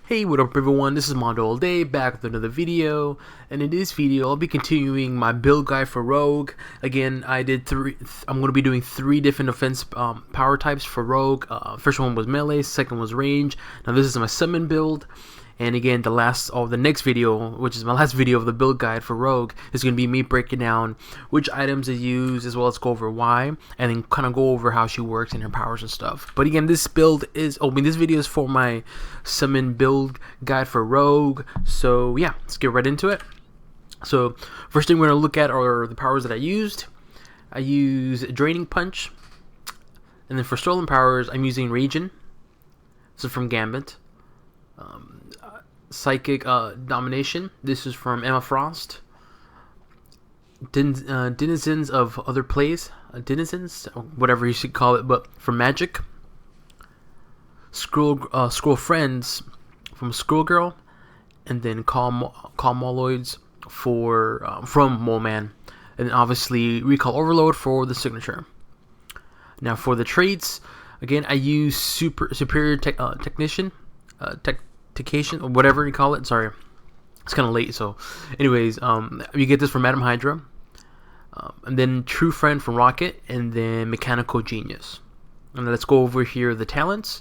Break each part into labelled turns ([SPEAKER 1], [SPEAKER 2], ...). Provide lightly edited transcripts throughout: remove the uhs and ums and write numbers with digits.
[SPEAKER 1] Hey, what up everyone, this is MandoAllDay back with another video, and in this video I'll be continuing my build guide for Rogue. Again, I'm going to be doing three different offense power types for Rogue. First one was melee, second was range. Now this is my summon build, and again the next video, which is my last video of the build guide for Rogue, is going to be me breaking down which items to use, as well as go over why, and then kind of go over how she works and her powers and stuff. But again, this video is for my summon build guide for Rogue. So yeah, let's get right into it. So first thing we're going to look at are the powers that I used. I use Draining Punch, and then for stolen powers I'm using Raging. This is from Gambit. Psychic Domination. This is from Emma Frost. Denizens of Other Plays. Denizens, whatever you should call it, but from Magic. Scroll Friends from Scroll Girl, and then Calm Moloids from Mole Man, and obviously Recall Overload for the signature. Now for the traits, again I use Superior Technician, Techcation, or whatever you call it. Sorry, it's kind of late. So, anyways, you get this from Madam Hydra, and then True Friend from Rocket, and then Mechanical Genius. And let's go over here the talents.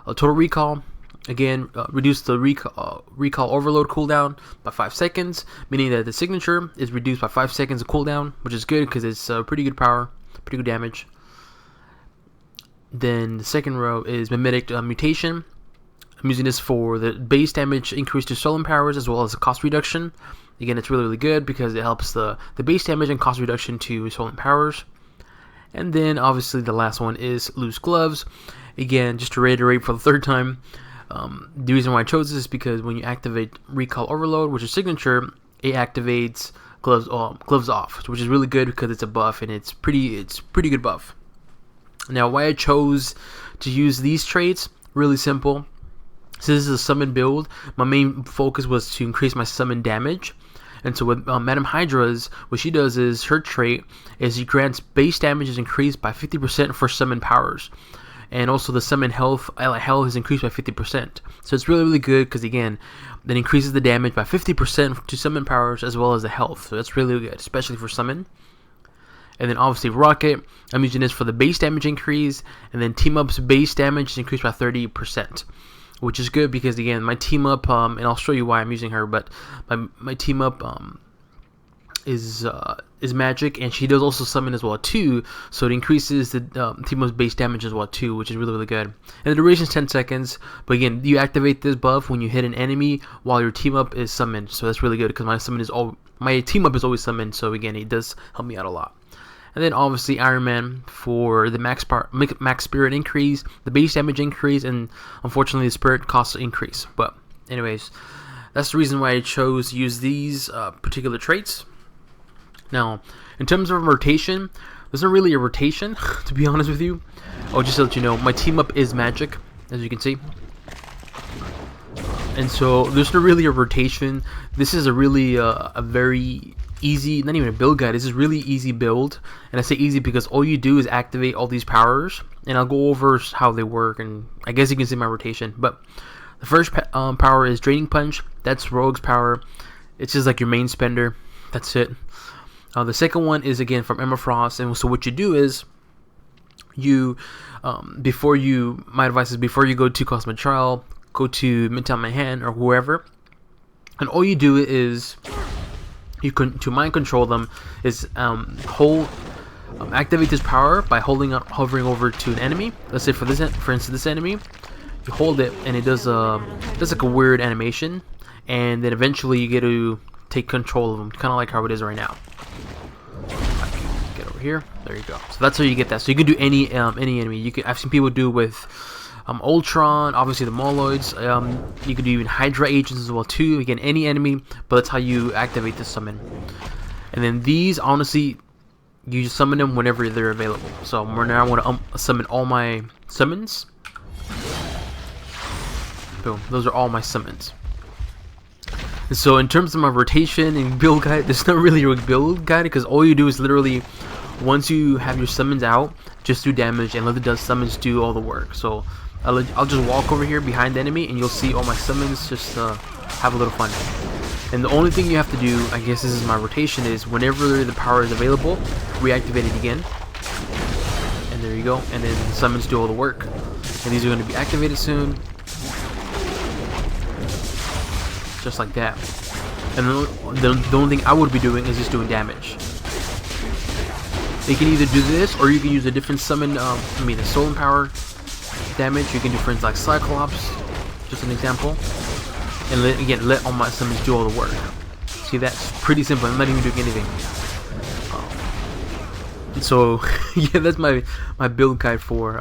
[SPEAKER 1] Total Recall, again, reduce the recall overload cooldown by 5 seconds, meaning that the signature is reduced by 5 seconds of cooldown, which is good because it's pretty good power, pretty good damage. Then the second row is Mimetic Mutation. I'm using this for the base damage increase to stolen powers, as well as the cost reduction. Again, it's really good because it helps the base damage and cost reduction to stolen powers. And then obviously the last one is Loose Gloves. Again, just to reiterate for the third time, the reason why I chose this is because when you activate Recall Overload, which is signature, it activates gloves off, which is really good because it's a buff, and it's pretty good buff. Now, why I chose to use these traits, really simple. So this is a summon build. My main focus was to increase my summon damage. And so with Madam Hydra's, what she does is, her trait is she grants base damage is increased by 50% for summon powers. And also the summon health is increased by 50%. So it's really good because, again, that increases the damage by 50% to summon powers as well as the health. So that's really good, especially for summon. And then obviously Rocket, I'm using this for the base damage increase. And then Team Up's base damage is increased by 30%. Which is good because, again, my team up, and I'll show you why I'm using her, but my team up is magic, and she does also summon as well too, so it increases the team up's base damage as well too, which is really good. And the duration is 10 seconds, but again, you activate this buff when you hit an enemy while your team up is summoned, so that's really good because my team up is always summoned, so again, it does help me out a lot. And then obviously Iron Man for the max spirit increase, the base damage increase, and unfortunately the spirit cost increase. But anyways, that's the reason why I chose to use these particular traits. Now, in terms of rotation, there's not really a rotation, to be honest with you. Oh, just to let you know, my team up is magic, as you can see. And so there's not really a rotation. This is a really a very easy, not even a build guide, this is really easy build. And I say easy because all you do is activate all these powers, and I'll go over how they work, and I guess you can see my rotation. But the first power is Draining Punch. That's Rogue's power. It's just like your main spender. That's it. The second one is again from Emma Frost, and so what you do is my advice is before you go to Cosmic Trial, go to Midtown Manhattan or whoever, and all you do is to mind control them is activate this power by hovering over to an enemy. Let's say for instance this enemy, you hold it and it does like a weird animation, and then eventually you get to take control of them, kind of like how it is right now. Get over here. There you go. So that's how you get that. So you can do any enemy. I've seen people do with Ultron, obviously the Moloids. You can do even Hydra agents as well too. Again, any enemy, but that's how you activate the summon. And then these, honestly, you just summon them whenever they're available. So now I want to summon all my summons. Boom. Those are all my summons. And so in terms of my rotation and build guide, there's not really a build guide because all you do is literally, once you have your summons out, just do damage and let the summons do all the work. So I'll just walk over here behind the enemy, and you'll see all my summons. Just have a little fun. And the only thing you have to do, I guess this is my rotation, is whenever the power is available, reactivate it again. And there you go. And then the summons do all the work. And these are going to be activated soon. Just like that. And the only thing I would be doing is just doing damage. You can either do this, or you can use a different summon, the Stolen Power damage. You can do, for instance, like Cyclops, just an example. And let all my summons do all the work. See, that's pretty simple. I'm not even doing anything. So yeah, that's my build guide for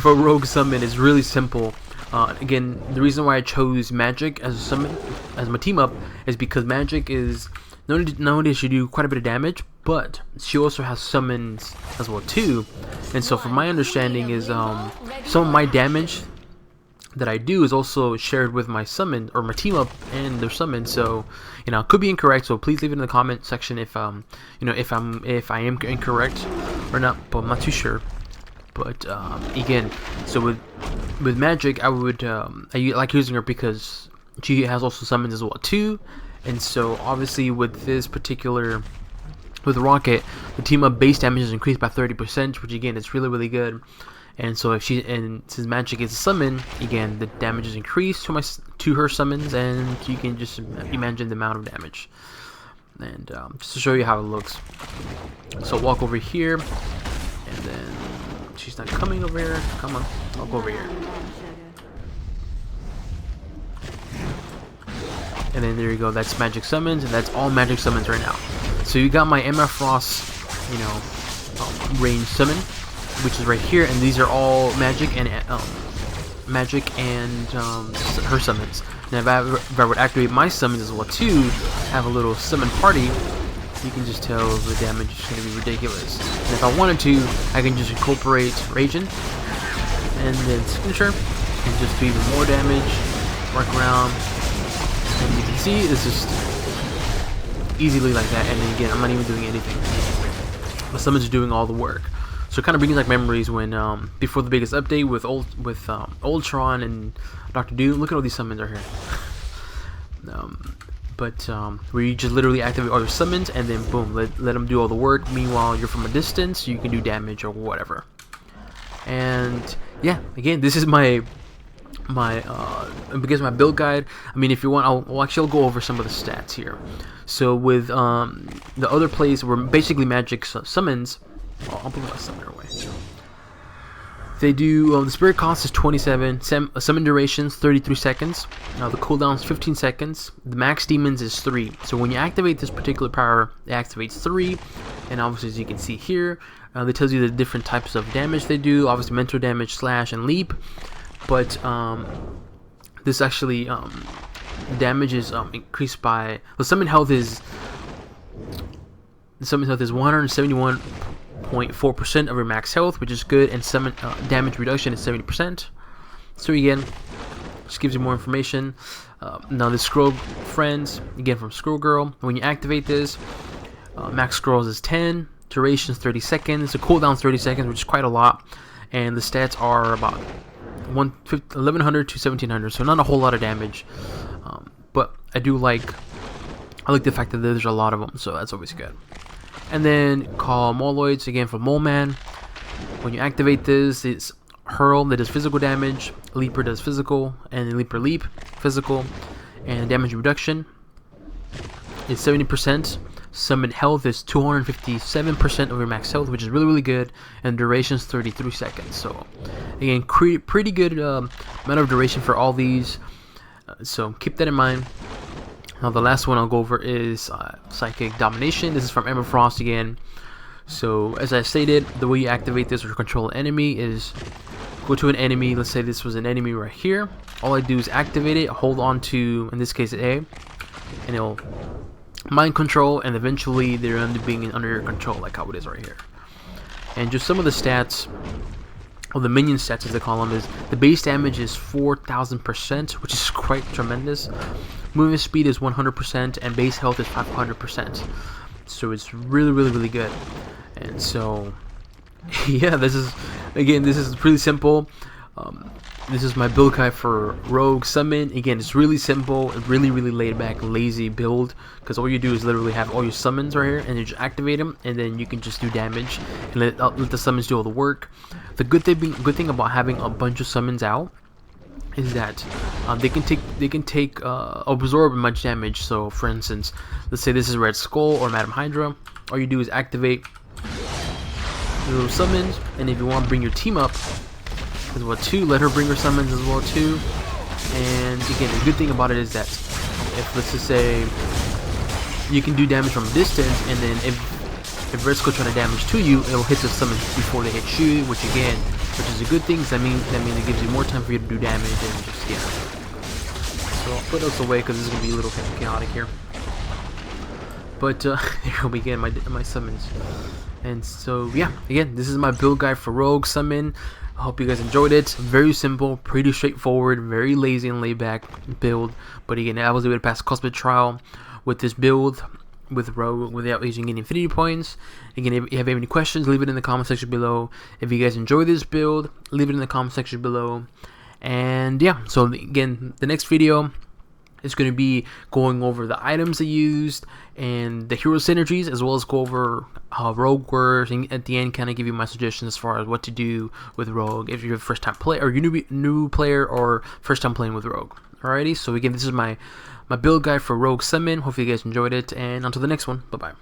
[SPEAKER 1] Rogue Summon. Is really simple. Again, the reason why I chose Magic as a summon, as my team up, is because Magic is not only does she do quite a bit of damage, but she also has summons as well too. And so, from my understanding, is some of my damage that I do is also shared with my summon, or my team up and their summon. So, it could be incorrect. So please leave it in the comment section if if I am incorrect or not. But I'm not too sure. But again, so with Magic, I like using her because she has also summons as well too. And so obviously with this particular, with Rocket, the team up base damage is increased by 30%, which again is really good. And so since Magic is a summon, again the damage is increased to her summons, and you can just imagine the amount of damage. And just to show you how it looks, so walk over here, and then she's not coming over here. Come on, I'll go over here. And then there you go. That's Magic summons, and that's all Magic summons right now. So you got my Emma Frost, range summon, which is right here, and these are all Magic and her summons. Now if I would activate my summons as well too, have a little summon party, you can just tell the damage is going to be ridiculous. And if I wanted to, I can just incorporate Raging and then Signature and just do even more damage, work around, and you can see it's just easily like that. And then again, I'm not even doing anything. My summons are doing all the work. So it kind of brings like memories when before the biggest update with Ultron and Dr. Doom. Look at all these summons are here. Where you just literally activate all your summons and then boom, let them do all the work. Meanwhile, you're from a distance, you can do damage or whatever. And yeah, again, this is my build guide. I mean, if you want, I'll go over some of the stats here. So with the other plays were basically Magic summons. I'll put my summoner away. They do the spirit cost is 27. Summon durations 33 seconds. Now the cooldown is 15 seconds. The max demons is 3. So when you activate this particular power, it activates 3. And obviously, as you can see here, it tells you the different types of damage they do. Obviously, mental damage, slash, and leap. But this actually damage is increased by the summon health is 171.4% of your max health, which is good, and summon damage reduction is 70%. So again, just gives you more information. Now the scroll friends, again from Scroll Girl, when you activate this, max scrolls is 10, duration is 30 seconds, the cooldown is 30 seconds, which is quite a lot, and the stats are about 1100 to 1700, so not a whole lot of damage. But I like the fact that there's a lot of them, so that's always good. And then call Moloids, again from Mole Man. When you activate this, it's Hurl that does physical damage, Leaper does physical, and then Leaper Leap physical, and damage reduction is 70%. Summon health is 257% of your max health, which is really good, and duration is 33 seconds. So again, pretty good amount of duration for all these. So keep that in mind. Now the last one I'll go over is Psychic Domination. This is from Emma Frost again. So as I stated, the way you activate this or control an enemy is go to an enemy. Let's say this was an enemy right here. All I do is activate it, hold on to, in this case, A, and it'll mind control, and eventually they're being under your control, like how it is right here. And just some of the stats, or the minion stats as they call them, is the base damage is 4,000%, which is quite tremendous. Movement speed is 100%, and base health is 500%. So it's really good. And so, yeah, this is really simple. This is my build guide for Rogue Summon. Again, it's really simple, really laid back, lazy build, because all you do is literally have all your summons right here, and you just activate them, and then you can just do damage and let the summons do all the work. The good thing about having a bunch of summons out is that they can take absorb much damage. So for instance, let's say this is Red Skull or Madam Hydra. All you do is activate little summons, and if you want to bring your team up as well too, let her bring her summons as well too. And again, the good thing about it is that if, let's just say, you can do damage from a distance, and then if Red Skull trying to damage to you, it'll hit the summons before they hit you, which is a good thing, because that means it gives you more time for you to do damage. And just, yeah. So I'll put those away because this is gonna be a little chaotic here. But here we go, my summons. And so yeah, again, this is my build guide for Rogue Summon. I hope you guys enjoyed it. Very simple, pretty straightforward, very lazy and laid back build. But again, I was able to pass Cosmic Trial with this build with Rogue without using any Infinity Points. Again, if you have any questions, leave it in the comment section below. If you guys enjoy this build, leave it in the comment section below. And yeah, so again, the next video is going to be going over the items they used and the hero synergies, as well as go over how Rogue works, and at the end kind of give you my suggestions as far as what to do with Rogue if you're a first time player, or you're new player, or first time playing with Rogue. Alrighty, so again, this is my build guide for Rogue Summon. Hopefully you guys enjoyed it, and until the next one, bye bye.